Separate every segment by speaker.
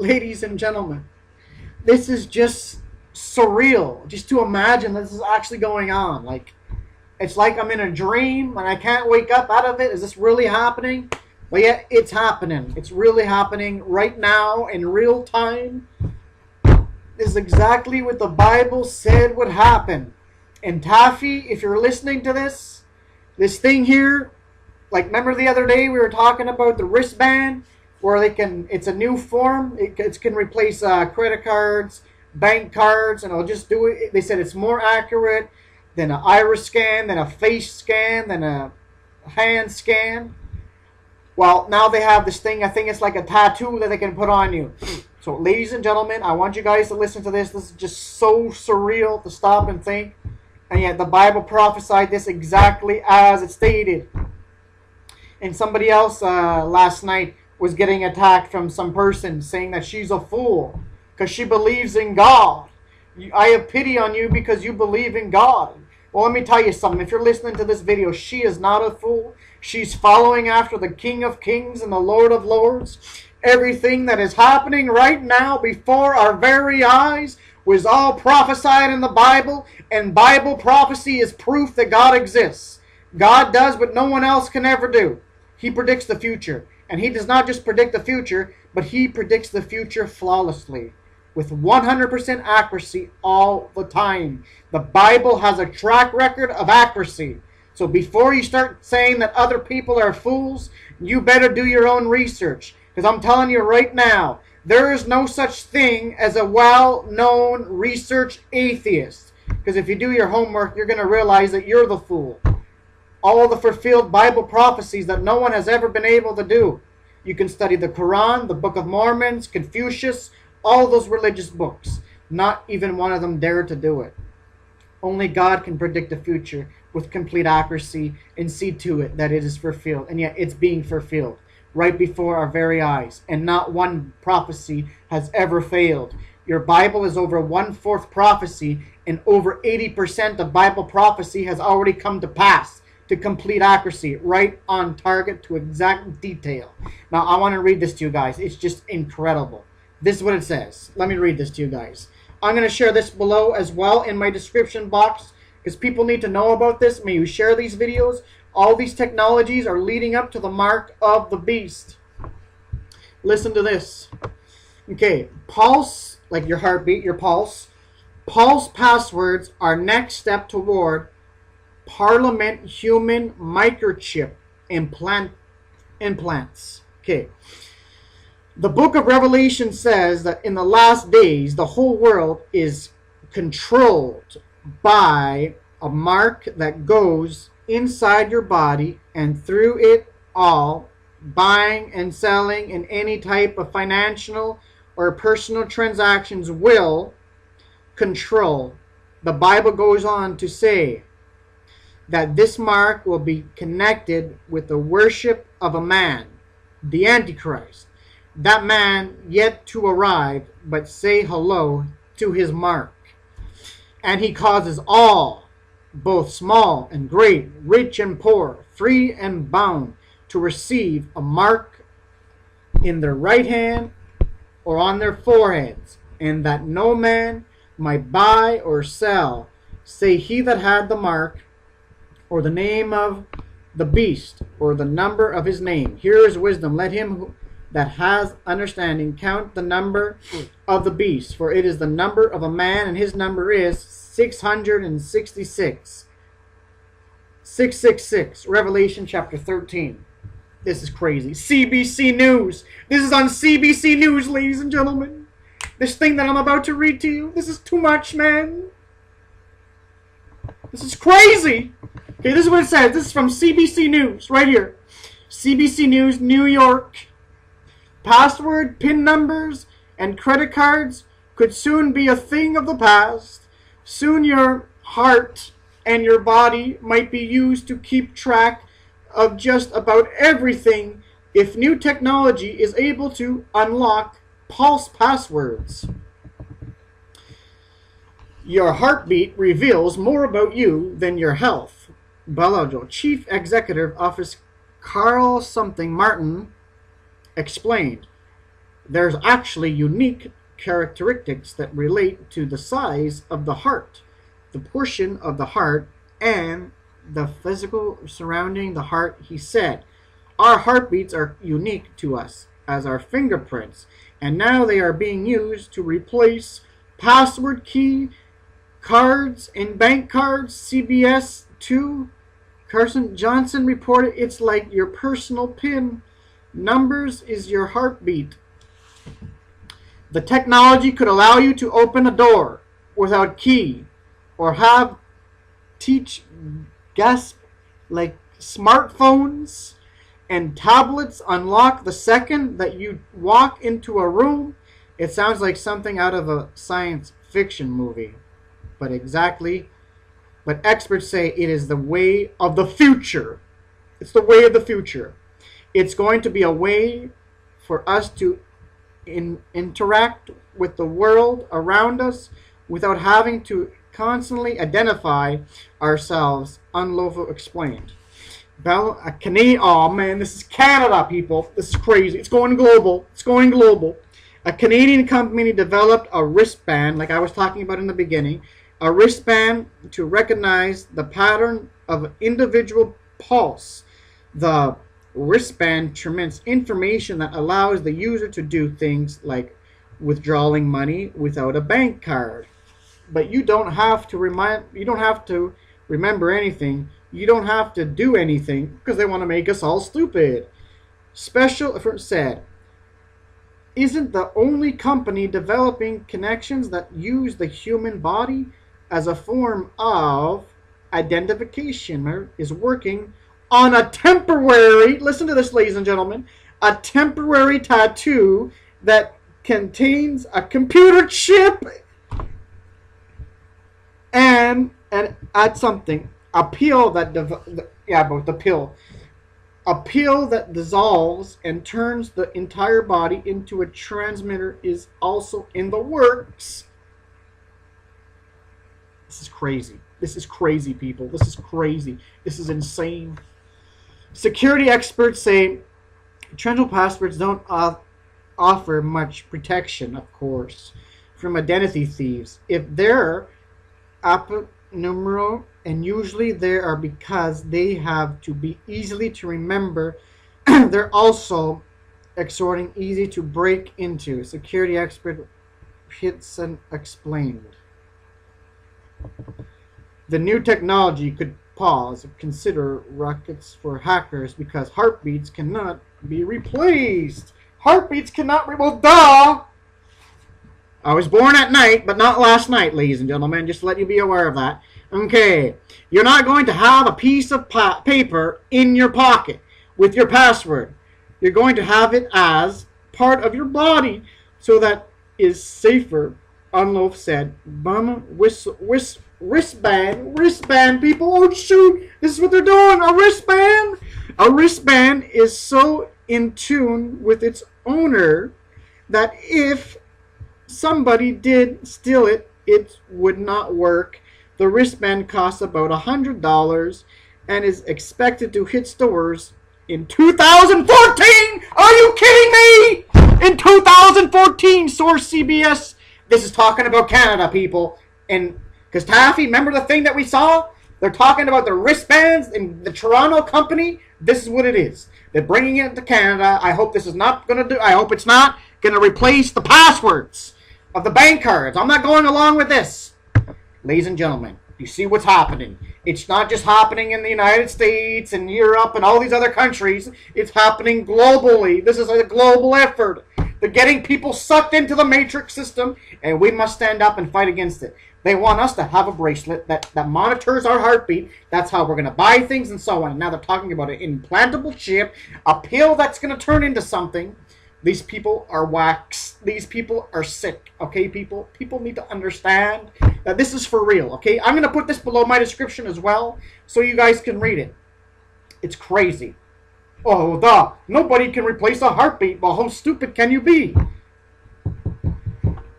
Speaker 1: Ladies and gentlemen, this is just surreal. Just to imagine this is actually going on. Like, it's like I'm in a dream and I can't wake up out of it. Is this really happening? Well, yeah, it's happening. It's really happening right now in real time. This is exactly what the Bible said would happen. And Taffy, if you're listening to this thing here, like remember the other day we were talking about the wristband where it's a new form. It can replace credit cards, bank cards, and it'll just do it. They said it's more accurate than an iris scan, than a face scan, than a hand scan. Well, now they have this thing, I think it's like a tattoo that they can put on you. So, ladies and gentlemen, I want you guys to listen to this. This is just so surreal to stop and think. And yet the Bible prophesied this exactly as it stated. And somebody else last night was getting attacked from some person saying that she's a fool because she believes in God. I have pity on you because you believe in God. Well, let me tell you something. If you're listening to this video, she is not a fool. She's following after the King of Kings and the Lord of Lords. Everything that is happening right now before our very eyes was all prophesied in the Bible, and Bible prophecy is proof that God exists. God does what no one else can ever do. He predicts the future. And he does not just predict the future, but he predicts the future flawlessly, with 100% accuracy all the time. The Bible has a track record of accuracy. So before you start saying that other people are fools, you better do your own research. Because I'm telling you right now, there is no such thing as a well-known research atheist. Because if you do your homework, you're going to realize that you're the fool. All the fulfilled Bible prophecies that no one has ever been able to do. You can study the Quran, the Book of Mormon, Confucius, all those religious books. Not even one of them dared to do it. Only God can predict the future with complete accuracy and see to it that it is fulfilled. And yet it's being fulfilled right before our very eyes. And not one prophecy has ever failed. Your Bible is over 1/4 prophecy, and over 80% of Bible prophecy has already come to pass to complete accuracy, right on target to exact detail. Now, I want to read this to you guys. It's just incredible. This is what it says. Let me read this to you guys. I'm going to share this below as well in my description box because people need to know about this. May you share these videos. All these technologies are leading up to the mark of the beast. Listen to this. Okay, pulse, like your heartbeat, your pulse. Pulse passwords are next step toward Parliament human microchip implants. Okay. The book of Revelation says that in the last days, the whole world is controlled by a mark that goes inside your body, and through it all, buying and selling in any type of financial or personal transactions will control. The Bible goes on to say that this mark will be connected with the worship of a man, the Antichrist. That man yet to arrive, but say hello to his mark. And he causes all, both small and great, rich and poor, free and bound, to receive a mark in their right hand or on their foreheads, and that no man might buy or sell, say he that had the mark, or the name of the beast, or the number of his name. Here is wisdom. Let him that has understanding count the number of the beast, for it is the number of a man, and his number is 666. 666. Revelation chapter 13. This is crazy. CBC News. This is on CBC News, ladies and gentlemen. This thing that I'm about to read to you, this is too much, man. This is crazy. Okay, this is what it says. This is from CBC News, right here. CBC News, New York. Password, PIN numbers, and credit cards could soon be a thing of the past. Soon your heart and your body might be used to keep track of just about everything if new technology is able to unlock pulse passwords. Your heartbeat reveals more about you than your health. Bellagio Chief Executive Office Carl something Martin explained. There's actually unique characteristics that relate to the size of the heart, the portion of the heart, and the physical surrounding the heart, he said. Our heartbeats are unique to us as our fingerprints, and now they are being used to replace password key cards in bank cards. CBS 2 Carson Johnson reported it's like your personal PIN. Numbers is your heartbeat. The technology could allow you to open a door without key or have teach gasp like smartphones and tablets unlock the second that you walk into a room. It sounds like something out of a science fiction movie. But experts say it is the way of the future. It's the way of the future. It's going to be a way for us to interact with the world around us without having to constantly identify ourselves, Unlofo explained. Oh man, this is Canada, people. This is crazy. It's going global. It's going global. A Canadian company developed a wristband, like I was talking about in the beginning, a wristband to recognize the pattern of an individual pulse. The wristband transmits information that allows the user to do things like withdrawing money without a bank card. But you don't have to remember anything. You don't have to do anything because they want to make us all stupid. Special said, isn't the only company developing connections that use the human body as a form of identification is working on a temporary, listen to this, ladies and gentlemen, a temporary tattoo that contains a computer chip and add something. A pill that a pill that dissolves and turns the entire body into a transmitter is also in the works. This is crazy. This is crazy, people. This is crazy. This is insane. Security experts say transfer passwords don't offer much protection, of course, from identity thieves. If they're alphanumeric, and usually they are because they have to be easily to remember, they're also extorting easy to break into. Security expert Hitson explained. The new technology could consider rockets for hackers because heartbeats cannot be replaced. Heartbeats cannot be well, duh! I was born at night, but not last night, ladies and gentlemen. Just to let you be aware of that. Okay, you're not going to have a piece of paper in your pocket with your password. You're going to have it as part of your body, so that is safer, Unlof said. Wristband, people. Oh shoot, this is what they're doing. A wristband. A wristband is so in tune with its owner that if somebody did steal it, it would not work. The wristband costs about $100 and is expected to hit stores in 2014. Are you kidding me? In 2014, source CBS. This is talking about Canada, people. And because Taffy, remember the thing that we saw? They're talking about the wristbands in the Toronto company. This is what it is. They're bringing it to Canada. I hope this is not going to do. I hope it's not going to replace the passwords of the bank cards. I'm not going along with this. Ladies and gentlemen, you see what's happening. It's not just happening in the United States and Europe and all these other countries. It's happening globally. This is a global effort. They're getting people sucked into the matrix system, and we must stand up and fight against it. They want us to have a bracelet that monitors our heartbeat. That's how we're going to buy things and so on. And now they're talking about an implantable chip, a pill that's going to turn into something. These people are wax. These people are sick. Okay, people? People need to understand that this is for real, okay? I'm going to put this below my description as well so you guys can read it. It's crazy. Oh, nobody can replace a heartbeat. Well, how stupid can you be?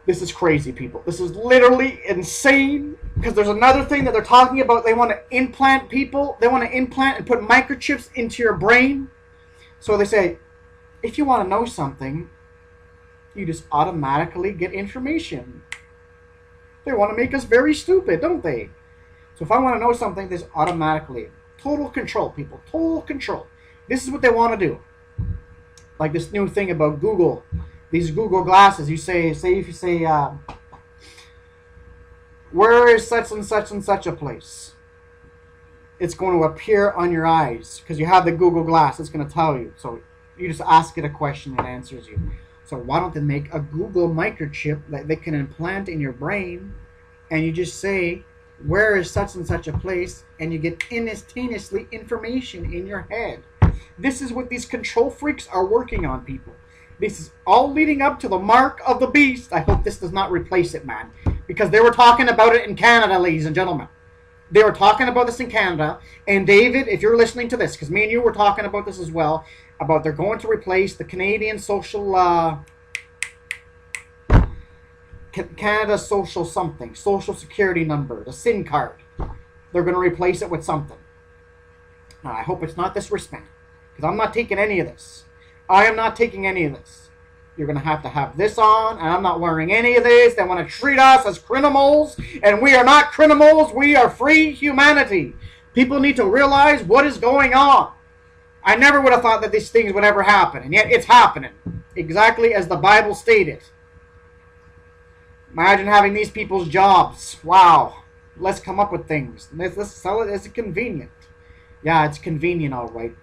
Speaker 1: This is crazy, people. This is literally insane. Because there's another thing that they're talking about. They want to implant people. They want to implant and put microchips into your brain. So they say, if you want to know something, You just automatically get information. They want to make us very stupid, don't they? So if I want to know something, this automatically. Total control, people. Total control. This is what they want to do. Like this new thing about Google. These Google glasses. You say if you say, where is such and such a place? It's going to appear on your eyes because you have the Google Glass. It's going to tell you. So you just ask it a question and it answers you. So why don't they make a Google microchip that they can implant in your brain, and you just say, where is such and such a place, and you get instantaneously information in your head. This is what these control freaks are working on, people. This is all leading up to the mark of the beast. I hope this does not replace it, man. Because they were talking about it in Canada, ladies and gentlemen. They were talking about this in Canada. And David, if you're listening to this, because me and you were talking about this as well, about they're going to replace the Canadian social, Canada social something, social security number, the SIN card. They're going to replace it with something. Now, I hope it's not this wristband, because I'm not taking any of this. I am not taking any of this. You're going to have this on, and I'm not wearing any of this. They want to treat us as criminals, and we are not criminals. We are free humanity. People need to realize what is going on. I never would have thought that these things would ever happen, and yet it's happening, exactly as the Bible stated. Imagine having these people's jobs. Wow. Let's come up with things. Let's sell it. Is it convenient? Yeah, it's convenient, all right.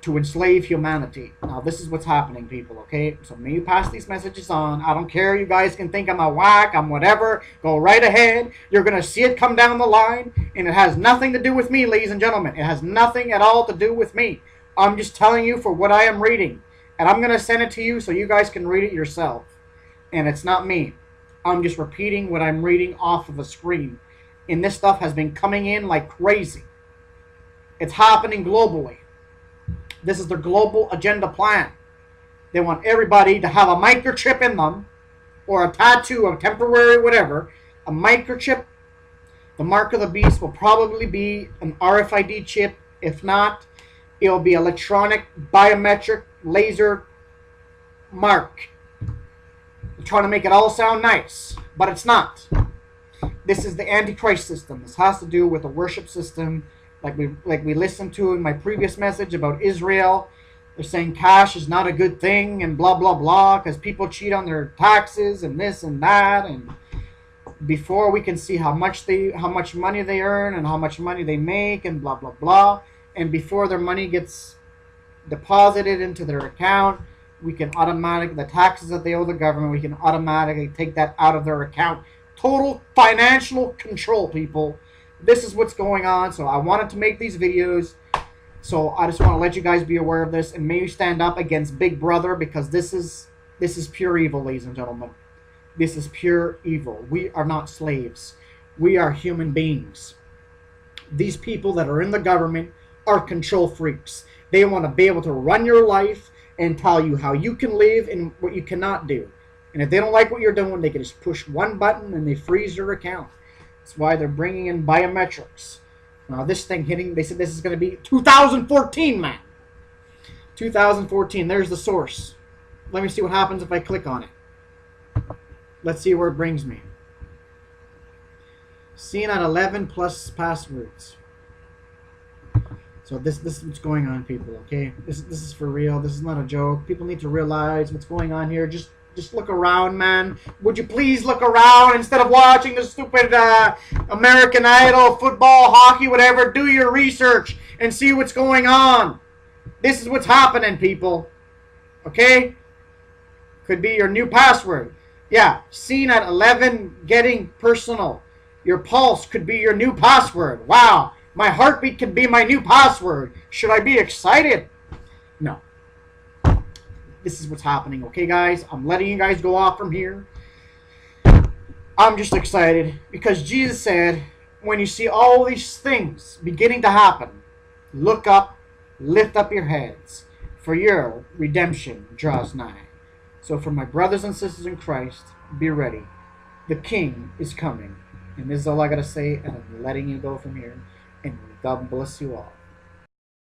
Speaker 1: To enslave humanity. Now, this is what's happening, people, okay? So, may you pass these messages on. I don't care. You guys can think I'm a whack. I'm whatever. Go right ahead. You're going to see it come down the line, and it has nothing to do with me, ladies and gentlemen. It has nothing at all to do with me. I'm just telling you for what I am reading. And I'm going to send it to you so you guys can read it yourself. And it's not me. I'm just repeating what I'm reading off of a screen. And this stuff has been coming in like crazy. It's happening globally. This is their global agenda plan. They want everybody to have a microchip in them, or a tattoo, a temporary whatever. A microchip. The mark of the beast will probably be an RFID chip. If not, it'll be electronic, biometric, laser mark. They're trying to make it all sound nice, but it's not. This is the Antichrist system. This has to do with the worship system. Like we listened to in my previous message about Israel. They're saying cash is not a good thing and blah, blah, blah, because people cheat on their taxes and this and that. And before we can see how much money they earn and how much money they make and blah, blah, blah. And before their money gets deposited into their account, we can the taxes that they owe the government, we can automatically take that out of their account. Total financial control, people. This is what's going on. So I wanted to make these videos. So I just want to let you guys be aware of this, and may you stand up against Big Brother, because this is pure evil, ladies and gentlemen. This is pure evil. We are not slaves. We are human beings. These people that are in the government are control freaks. They want to be able to run your life and tell you how you can live and what you cannot do. And if they don't like what you're doing, they can just push one button and they freeze your account. That's why they're bringing in biometrics. Now, this thing hitting, they said this is going to be 2014, man. 2014, there's the source. Let me see what happens if I click on it. Let's see where it brings me. Seen at 11 plus passwords. So this is what's going on, people, okay? This is for real. This is not a joke. People need to realize what's going on here. Just look around, man. Would you please look around instead of watching the stupid American Idol, football, hockey, whatever. Do your research and see what's going on. This is what's happening, people. Okay? Could be your new password. Yeah, seen at 11 getting personal. Your pulse could be your new password. Wow. My heartbeat could be my new password. Should I be excited? No. This is what's happening, okay, guys? I'm letting you guys go off from here. I'm just excited because Jesus said, when you see all these things beginning to happen, look up, lift up your heads, for your redemption draws nigh. So for my brothers and sisters in Christ, be ready. The King is coming. And this is all I got to say, and I'm letting you go from here. And God bless you all.